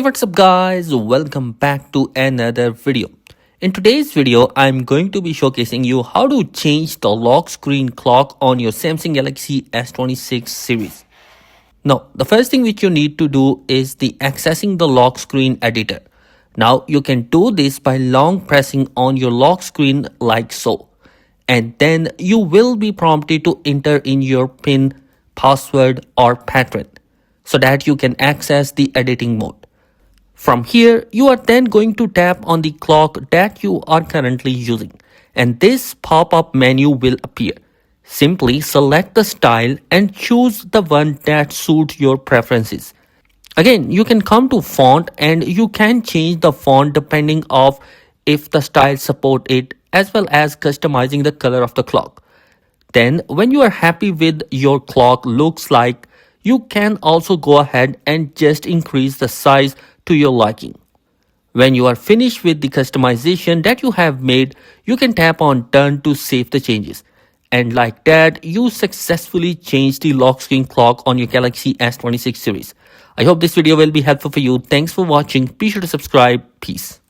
Hey, what's up guys? Welcome back to another video. In today's video, I'm going to be showcasing you how to change the lock screen clock on your Samsung Galaxy S26 series. Now, the first thing which you need to do is the accessing the lock screen editor. Now, you can do this by long pressing on your lock screen like so. And then you will be prompted to enter in your PIN, password or pattern so that you can access the editing mode. From here, you are then going to tap on the clock that you are currently using, and this pop-up menu will appear. Simply select the style and choose the one that suits your preferences. Again, you can come to font and you can change the font depending of if the style support it, as well as customizing the color of the clock. Then when you are happy with your clock looks like, you can also go ahead and just increase the size to your liking. When you are finished with the customization that you have made, you can tap on done to save the changes. And like that, you successfully changed the lock screen clock on your Galaxy S26 series. I hope this video will be helpful for you. Thanks for watching. Be sure to subscribe. Peace.